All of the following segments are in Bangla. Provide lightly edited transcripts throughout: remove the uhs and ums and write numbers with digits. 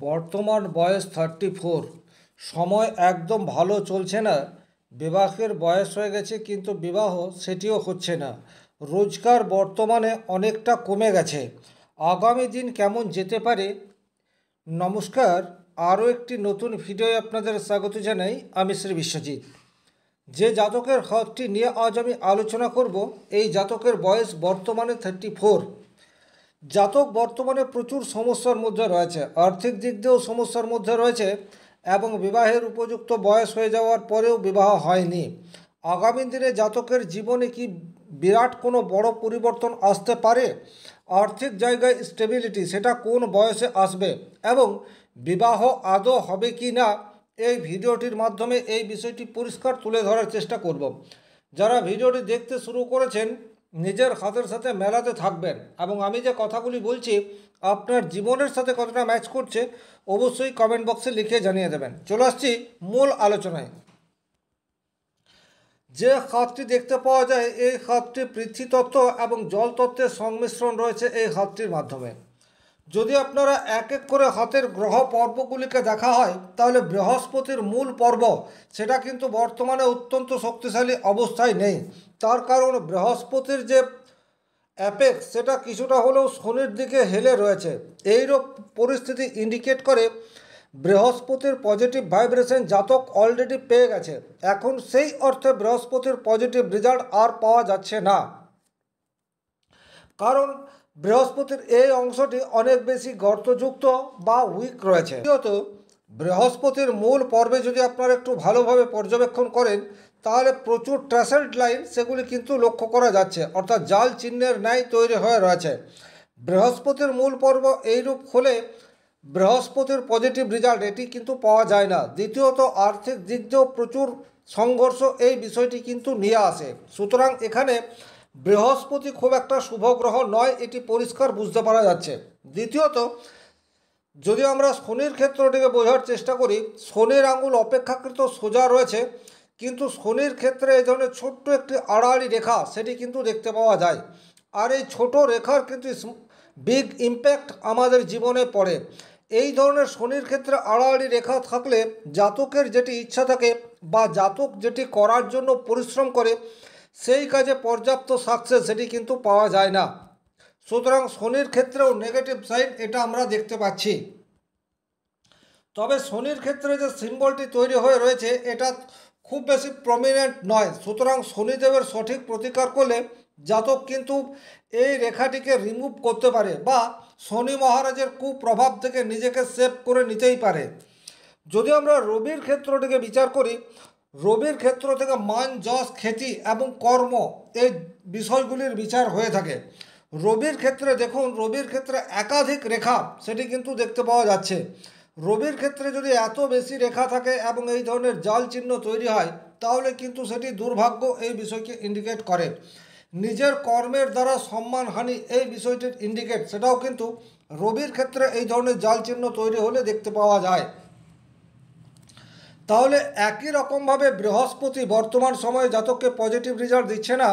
বর্তমান বয়স 34। সময় একদম ভালো চলছে না। বিবাহের বয়স হয়ে গেছে কিন্তু বিবাহ সেটিও হচ্ছে না। রোজগার বর্তমানে অনেকটা কমে গেছে। আগামী দিন কেমন যেতে পারে? নমস্কার, আরও একটি নতুন ভিডিওয় আপনাদের স্বাগত জানাই। আমি শ্রী বিশ্বজিৎ। যে জাতকের ঘরটি নিয়ে আজ আমি আলোচনা করব, এই জাতকের বয়স বর্তমানে 34। জাতক বর্তমানে প্রচুর সমস্যার মধ্যে রয়েছে, আর্থিক দিক দিয়েও সমস্যার মধ্যে রয়েছে এবং বিবাহের উপযুক্ত বয়স হয়ে যাওয়ার পরেও বিবাহ হয়নি। আগামী দিনে জাতকের জীবনে কি বিরাট কোনো বড় পরিবর্তন আসতে পারে? আর্থিক জায়গায় স্টেবিলিটি সেটা কোন বয়সে আসবে এবং বিবাহ আদৌ হবে কি না, এই ভিডিওটির মাধ্যমে এই বিষয়টি পরিষ্কার তুলে ধরার চেষ্টা করব। যারা ভিডিওটি দেখতে শুরু করেছেন নিজের হাতের সাথে মেলাতে থাকবেন এবং আমি যে কথাগুলি বলছি আপনার জীবনের সাথে কতটা ম্যাচ করছে অবশ্যই কমেন্ট বক্সে লিখে জানিয়ে দেবেন। চলে আসছি মূল আলোচনায়। যে খাতটি দেখতে পাওয়া যায় এই খাতটি পৃথ্বীতত্ত্ব এবং জল তত্ত্বের সংমিশ্রণ রয়েছে এই খাতটির মাধ্যমে। যদি আপনারা এক এক করে হাতের গ্রহ পর্বগুলিকে দেখা হয় তাহলে বৃহস্পতির মূল পর্ব সেটা কিন্তু বর্তমানে অত্যন্ত শক্তিশালী অবস্থায় নেই। তার কারণ বৃহস্পতির যে অ্যাপেক্স সেটা কিছুটা হলেও শনির দিকে হেলে রয়েছে। এইরূপ পরিস্থিতি ইন্ডিকেট করে বৃহস্পতির পজিটিভ ভাইব্রেশন জাতক অলরেডি পেয়ে গেছে। এখন সেই অর্থে বৃহস্পতির পজিটিভ রেজাল্ট আর পাওয়া যাচ্ছে না, কারণ বৃহস্পতির এই অংশটি অনেক বেশি গর্তযুক্ত বা উইক রয়েছে। দ্বিতীয়ত, বৃহস্পতির মূল পর্বে যদি আপনারা একটু ভালোভাবে পর্যবেক্ষণ করেন তাহলে প্রচুর ট্রাসেল্ড লাইন সেগুলি কিন্তু লক্ষ্য করা যাচ্ছে, অর্থাৎ জাল চিহ্নের ন্যায় তৈরি হয়ে রয়েছে। বৃহস্পতির মূল পর্ব এইরূপ হলে বৃহস্পতির পজিটিভ রেজাল্ট এটি কিন্তু পাওয়া যায় না। দ্বিতীয়ত, আর্থিক দিক দিয়েও প্রচুর সংঘর্ষ এই বিষয়টি কিন্তু নিয়ে আসে। সুতরাং এখানে বৃহস্পতি খুব একটা শুভ গ্রহ নয়, এটি পরিষ্কার বুঝতে পারা যাচ্ছে। দ্বিতীয়ত, যদি আমরা শনির ক্ষেত্রটিকে বোঝার চেষ্টা করি, শনির আঙুল অপেক্ষাকৃত সোজা রয়েছে, কিন্তু শনির ক্ষেত্রে এই ধরনের ছোট্ট একটি আড়াআড়ি রেখা সেটি কিন্তু দেখতে পাওয়া যায়। আর এই ছোট রেখার কিন্তু বিগ ইম্প্যাক্ট আমাদের জীবনে পড়ে। এই ধরনের শনির ক্ষেত্রে আড়াআড়ি রেখা থাকলে জাতকের যেটি ইচ্ছা থাকে বা জাতক যেটি করার জন্য পরিশ্রম করে সেই কাজে পর্যাপ্ত সাকসেস সেটি কিন্তু পাওয়া যায় না। সুতরাং শনির ক্ষেত্রেও নেগেটিভ সাইড এটা আমরা দেখতে পাচ্ছি। তবে শনির ক্ষেত্রে যে সিম্বলটি তৈরি হয়ে রয়েছে এটা খুব বেশি প্রমিনেন্ট নয়। সুতরাং শনিদেবের সঠিক প্রতিকার করলে জাতক কিন্তু এই রেখাটিকে রিমুভ করতে পারে বা শনি মহারাজের কুপ্রভাব থেকে নিজেকে সেভ করে নিতেই পারে। যদি আমরা রবির ক্ষেত্রটিকে বিচার করি, রবির ক্ষেত্র থেকে মান, যশ, খ্যাতি এবং কর্ম এই বিষয়গুলির বিচার হয়ে থাকে। রবির ক্ষেত্রে দেখুন, রবির ক্ষেত্রে একাধিক রেখা সেটি কিন্তু দেখতে পাওয়া যাচ্ছে। রবির ক্ষেত্রে যদি এত বেশি রেখা থাকে এবং এই ধরনের জাল চিহ্ন তৈরি হয় তাহলে কিন্তু সেটি দুর্ভাগ্য এই বিষয়কে ইন্ডিকেট করে। নিজের কর্মের দ্বারা সম্মানহানি এই বিষয়টির ইন্ডিকেট, সেটাও কিন্তু রবির ক্ষেত্রে এই ধরনের জাল চিহ্ন তৈরি হলে দেখতে পাওয়া যায়। তাহলে একই রকমভাবে বৃহস্পতি বর্তমান সময়ে জাতককে পজিটিভ রেজাল্ট দিচ্ছে না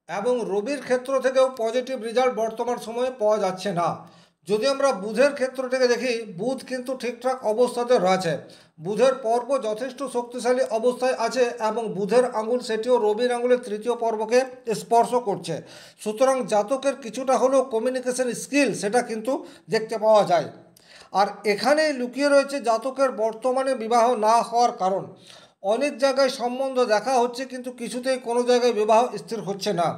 এবং রবির ক্ষেত্র থেকেও পজিটিভ রেজাল্ট বর্তমান সময়ে পাওয়া যাচ্ছে না। যদি আমরা বুধের ক্ষেত্রটিকে দেখি, বুধ কিন্তু ঠিকঠাক অবস্থাতে রয়েছে। বুধের পর্ব যথেষ্ট শক্তিশালী অবস্থায় আছে এবং বুধের আঙুল সেটিও রবির আঙুলের তৃতীয় পর্বকে স্পর্শ করছে। সুতরাং জাতকের কিছুটা হলেও কমিউনিকেশন স্কিল সেটা কিন্তু দেখতে পাওয়া যায়। আর এখানেই লুকিয়ে রয়েছে জাতকের বর্তমানে বিবাহ না হওয়ার কারণ। অনেক জায়গায় সম্বন্ধ দেখা হচ্ছে কিন্তু কিছুতেই কোনো জায়গায় বিবাহ স্থির হচ্ছে না।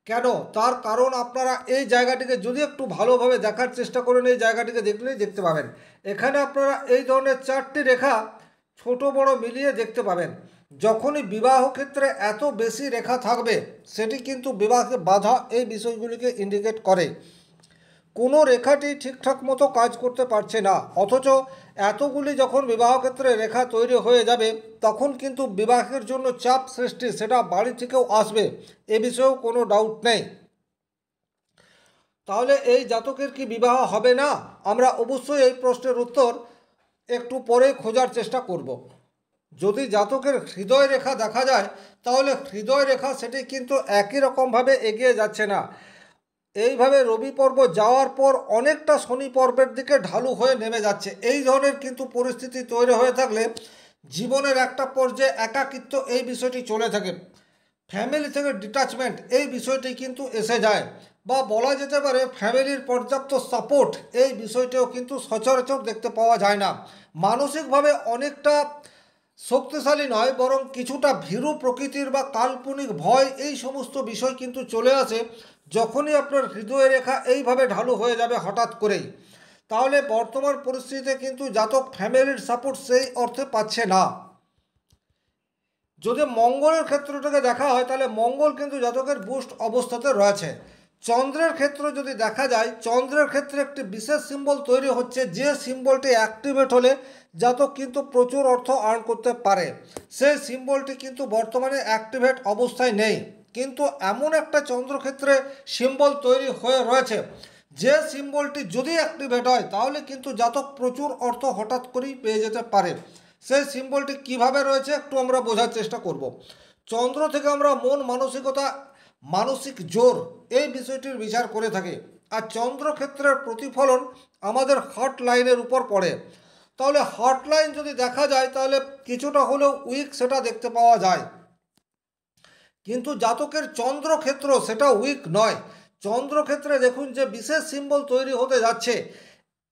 কেন? তার কারণ আপনারা এই জায়গাটিকে যদি একটু ভালোভাবে দেখার চেষ্টা করেন, এই জায়গাটিকে দেখলেই দেখতে পাবেন। এখানে আপনারা এই ধরনের চারটি রেখা ছোট বড় মিলিয়ে দেখতে পাবেন। যখনই বিবাহ ক্ষেত্রে এত বেশি রেখা থাকবে সেটি কিন্তু বিবাহকে বাধা এই বিষয়গুলিকে ইন্ডিকেট করে। কোনো রেখাটি ঠিকঠাক মতো কাজ করতে পারছে না, অথচ এতগুলি যখন বিবাহ ক্ষেত্রে রেখা তৈরি হয়ে যাবে তখন কিন্তু বিবাহের জন্য চাপ সৃষ্টি সেটা বাড়ি থেকেও আসবে, এ বিষয়েও কোনো ডাউট নেই। তাহলে এই জাতকের কি বিবাহ হবে না? আমরা অবশ্যই এই প্রশ্নের উত্তর একটু পরে খোঁজার চেষ্টা করব। যদি জাতকের হৃদয় রেখা দেখা যায় তাহলে হৃদয় রেখা সেটি কিন্তু একই রকমভাবে এগিয়ে যাচ্ছে না। এইভাবে রবি পর্ব যাওয়ার পর অনেকটা শনি পর্বের দিকে ঢালু হয়ে নেমে যাচ্ছে। এই ধরনের কিন্তু পরিস্থিতি তৈরি হয়ে থাকলে জীবনের একটা পর্যায়ে একাকিত্ব এই বিষয়টি চলে থাকে, ফ্যামিলি থেকে ডিটাচমেন্ট এই বিষয়টি কিন্তু এসে যায়, বা বলা যেতে পারে ফ্যামিলির পর্যাপ্ত সাপোর্ট এই বিষয়টিও কিন্তু সচরাচর দেখতে পাওয়া যায় না। মানসিকভাবে অনেকটা শক্তিশালী নয়, বরং কিছুটা ভীরু প্রকৃতির বা কাল্পনিক ভয় এই সমস্ত বিষয় কিন্তু চলে আসে যখনই আপনার হৃদয় রেখা এইভাবে ঢালু হয়ে যাবে হঠাৎ করেই। তাহলে বর্তমান পরিস্থিতিতে কিন্তু জাতক ফ্যামিলির সাপোর্ট সেই অর্থে পাচ্ছে না। যদি মঙ্গলের ক্ষেত্রটাকে দেখা হয় তাহলে মঙ্গল কিন্তু জাতকের বুস্ট অবস্থাতে রয়েছে। চন্দ্রের ক্ষেত্র যদি দেখা যায়, চন্দ্রের ক্ষেত্রে একটি বিশেষ সিম্বল তৈরি হচ্ছে, যে সিম্বলটি অ্যাক্টিভেট হলে জাতক কিন্তু প্রচুর অর্থ আর্ন করতে পারে। সেই সিম্বলটি কিন্তু বর্তমানে অ্যাক্টিভেট অবস্থায় নেই, কিন্তু এমন একটা চন্দ্রক্ষেত্রে সিম্বল তৈরি হয়ে রয়েছে যে সিম্বলটি যদি অ্যাক্টিভেট হয় তাহলে কিন্তু জাতক প্রচুর অর্থ হঠাৎ করেই পেয়ে যেতে পারে। সেই সিম্বলটি কিভাবে রয়েছে একটু আমরা বোঝার চেষ্টা করব। চন্দ্র থেকে আমরা মন মানসিকতা, মানসিক জোর এই বিষয়টির বিচার করে থাকি, আর চন্দ্রক্ষেত্রের প্রতিফলন আমাদের হার্ট লাইনের উপর পড়ে। তাহলে হার্ট লাইন যদি দেখা যায় তাহলে কিছুটা হলেও উইক সেটা দেখতে পাওয়া যায়, কিন্তু জাতকের চন্দ্রক্ষেত্র সেটা উইক নয়। চন্দ্রক্ষেত্রে দেখুন যে বিশেষ সিম্বল তৈরি হতে যাচ্ছে,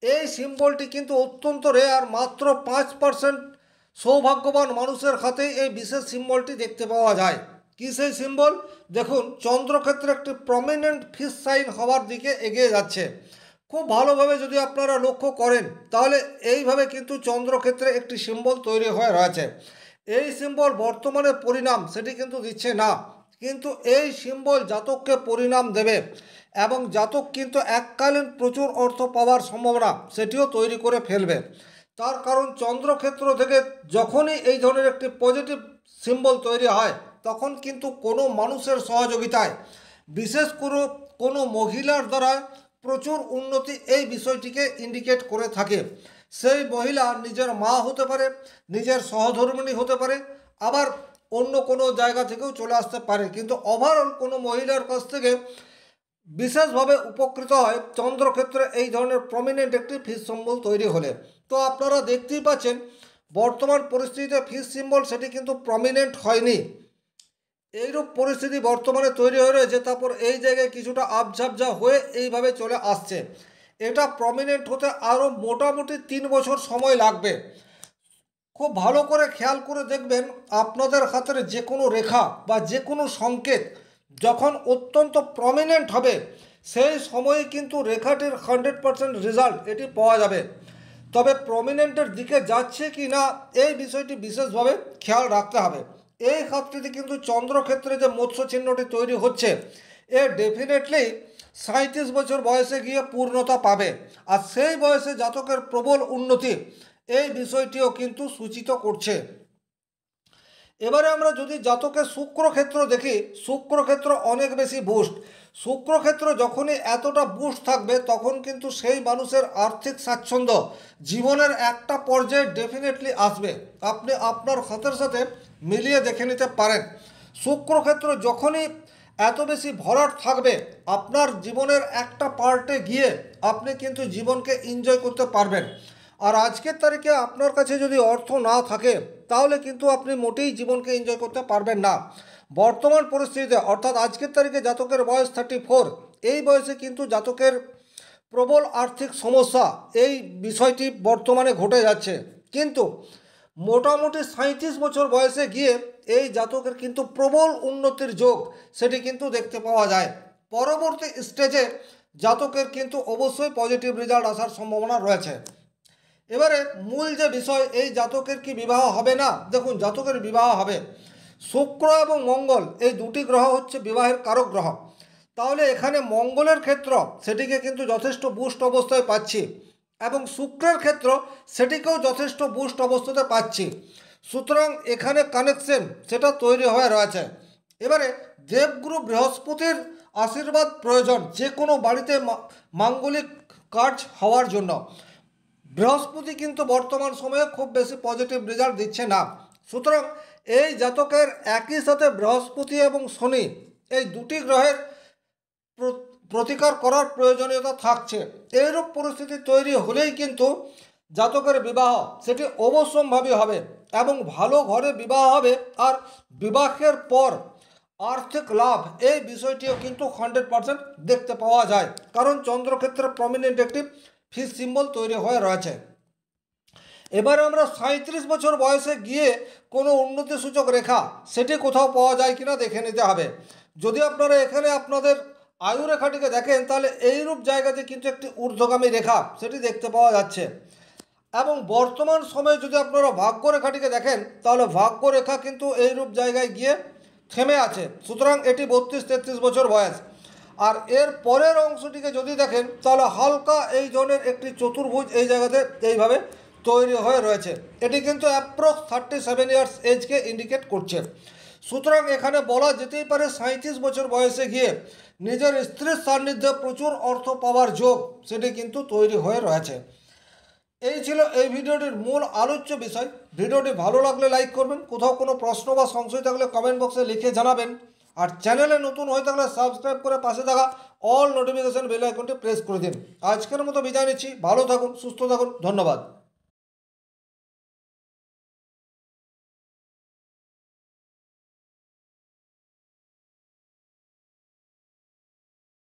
এই সিম্বলটি কিন্তু অত্যন্ত রেয়ার, মাত্র 5% সৌভাগ্যবান মানুষের হাতেই এই বিশেষ সিম্বলটি দেখতে পাওয়া যায়। কি সেই সিম্বল? দেখুন চন্দ্রক্ষেত্রে একটি প্রমিনেন্ট ফিশ সাইন হওয়ার দিকে এগিয়ে যাচ্ছে। খুব ভালোভাবে যদি আপনারা লক্ষ্য করেন তাহলে এইভাবে কিন্তু চন্দ্রক্ষেত্রে একটি সিম্বল তৈরি হয়ে রয়েছে। এই সিম্বল বর্তমানে পরিণাম সেটি কিন্তু দিচ্ছে না, কিন্তু এই সিম্বল জাতককে পরিণাম দেবে এবং জাতক কিন্তু এককালীন প্রচুর অর্থ পাওয়ার সম্ভাবনা সেটিও তৈরি করে ফেলবে। তার কারণ চন্দ্রক্ষেত্র থেকে যখনই এই ধরনের একটি পজিটিভ সিম্বল তৈরি হয় তখন কিন্তু কোনো মানুষের সহযোগিতায়, বিশেষ করে কোনো মহিলার দ্বারা প্রচুর উন্নতি এই বিষয়টিকে ইন্ডিকেট করে থাকে। সেই মহিলা নিজের মা হতে পারে, নিজের সহধর্মিণী হতে পারে, আবার অন্য কোনো জায়গা থেকেও চলে আসতে পারে, কিন্তু ওভারঅল কোনো মহিলার কাছ থেকে বিশেষভাবে উপকৃত হয় চন্দ্রক্ষেত্রে এই ধরনের প্রমিনেন্ট একটি ফিশ সিম্বল তৈরি হলে। তো আপনারা দেখতেই পাচ্ছেন বর্তমান পরিস্থিতিতে ফিশ সিম্বল সেটি কিন্তু প্রমিনেন্ট হয়নি। এইরূপ পরিস্থিতি বর্তমানে তৈরি হয়ে রয়েছে, তারপর এই জায়গায় কিছুটা আপঝাপঝা হয়ে এইভাবে চলে আসছে। এটা প্রমিনেন্ট হতে আরও মোটামুটি 3 বছর সময় লাগবে। খুব ভালো করে খেয়াল করে দেখবেন আপনাদের হাতের যে কোনো রেখা বা যে কোনো সংকেত যখন অত্যন্ত প্রমিনেন্ট হবে সেই সময়ে কিন্তু রেখাটির 100% রেজাল্ট এটি পাওয়া যাবে। তবে প্রমিনেন্টের দিকে যাচ্ছে কি না এই বিষয়টি বিশেষভাবে খেয়াল রাখতে হবে। এই ক্ষেত্রে কিন্তু চন্দ্রক্ষেত্রে যে মৎস্য চিহ্নটি তৈরি হচ্ছে এ ডেফিনেটলি 37 বছর বয়সে গিয়ে পূর্ণতা পাবে, আর সেই বয়সে জাতকের প্রবল উন্নতি এই বিষয়টিও কিন্তু সূচিত করছে। এবারে আমরা যদি জাতকের শুক্রক্ষেত্র দেখি, শুক্রক্ষেত্র অনেক বেশি বুস্ট। শুক্রক্ষেত্র যখনই এতটা বুস্ট থাকবে তখন কিন্তু সেই মানুষের আর্থিক স্বাচ্ছন্দ্য জীবনের একটা পর্যায়ে ডেফিনেটলি আসবে। আপনি আপনার হাতের সাথে মিলিয়ে দেখে নিতে পারেন। শুক্রক্ষেত্র যখনই এত বেশি ভরাট থাকবে আপনার জীবনের একটা পার্টে গিয়ে আপনি কিন্তু জীবনকে এনজয় করতে পারবেন। আর আজকের তারিখে আপনার কাছে যদি অর্থ না থাকে তাহলে কিন্তু আপনি মোটেই জীবনকে এনজয় করতে পারবেন না। বর্তমান পরিস্থিতিতে অর্থাৎ আজকের তারিখে জাতকের বয়স 34, এই বয়সে কিন্তু জাতকের প্রবল আর্থিক সমস্যা এই বিষয়টি বর্তমানে ঘটে যাচ্ছে, কিন্তু মোটামুটি 37 বছর বয়সে গিয়ে এই জাতকের কিন্তু প্রবল উন্নতির যোগ সেটি কিন্তু দেখতে পাওয়া যায়। পরবর্তী স্টেজে জাতকের কিন্তু অবশ্যই পজিটিভ রেজাল্ট আসার সম্ভাবনা রয়েছে। এবারে মূল যে বিষয়, এই জাতকের কি বিবাহ হবে না? দেখুন জাতকের বিবাহ হবে। শুক্র এবং মঙ্গল এই দুটি গ্রহ হচ্ছে বিবাহের কারক গ্রহ। তাহলে এখানে মঙ্গলের ক্ষেত্র সেটিকে কিন্তু যথেষ্ট বুস্ট অবস্থায় পাচ্ছি এবং শুক্রের ক্ষেত্র সেটিকেও যথেষ্ট বুস্ট অবস্থাতে পাচ্ছি। সুতরাং এখানে কানেকশন সেটা তৈরি হয়ে রয়েছে। এবারে দেবগুরু বৃহস্পতির আশীর্বাদ প্রয়োজন যে কোনো বাড়িতে মাঙ্গলিক কাজ হওয়ার জন্য। বৃহস্পতি কিন্তু বর্তমান সময়ে খুব বেশি পজিটিভ রেজাল্ট দিচ্ছে না। সুতরাং এই জাতকের একই সাথে বৃহস্পতি এবং শনি এই দুটি গ্রহের প্রতিকার করার প্রয়োজনীয়তা থাকছে। এইরূপ পরিস্থিতি তৈরি হলেই কিন্তু জাতকের বিবাহ সেটি অবশ্যম্ভাবী হবে এবং ভালো ঘরে বিবাহ হবে। আর বিবাহের পর আর্থিক লাভ এই বিষয়টিও কিন্তু 100% দেখতে পাওয়া যায়, কারণ চন্দ্রক্ষেত্রে প্রমিনেন্ট একটি ফিশ সিম্বল তৈরি হয়ে রয়েছে। এবারে আমরা 37 বছর বয়সে গিয়ে কোনো উন্নতি সূচক রেখা সেটি কোথাও পাওয়া যায় কিনা দেখে নিতে হবে। যদি আপনারা এখানে আপনাদের আয়ু রেখাটিকে দেখেন তাহলে এইরূপ জায়গাতে কিন্তু একটি ঊর্ধ্বগামী রেখা সেটি দেখতে পাওয়া যাচ্ছে। এবং বর্তমান সময়ে যদি আপনারা ভাগ্য রেখাটিকে দেখেন তাহলে ভাগ্য রেখা কিন্তু এইরূপ জায়গায় গিয়ে থেমে আছে। সুতরাং এটি 32-33 বছর বয়স। আর এর পরের অংশটিকে যদি দেখেন তাহলে হালকা এই জনের একটি চতুর্ভুজ এই জায়গাতে এইভাবে তৈরি হয়ে রয়েছে। এটি কিন্তু অ্যাপ্রক্স 37 ইয়ার্স এজকে ইন্ডিকেট করছে। সুতরাং এখানে বলা যেতেই পারে 37 বছর বয়সে গিয়ে নিজের স্ত্রীর সান্নিধ্যে প্রচুর অর্থ পাওয়ার যোগ সেটি কিন্তু তৈরি হয়ে রয়েছে। এই ছিল এই ভিডিওটির মূল আলোচ্য বিষয়। ভিডিওটি ভালো লাগলে লাইক করবেন, কোথাও কোনো প্রশ্ন বা সংশয় থাকলে কমেন্ট বক্সে লিখে জানাবেন। আর চ্যানেলে নতুন হয়ে থাকলে সাবস্ক্রাইব করে পাশে থাকা অল নোটিফিকেশন বেল আইকনটি প্রেস করে দিন। আজকের মতো বিদায় নিচ্ছি, ভালো থাকুন, সুস্থ থাকুন, ধন্যবাদ।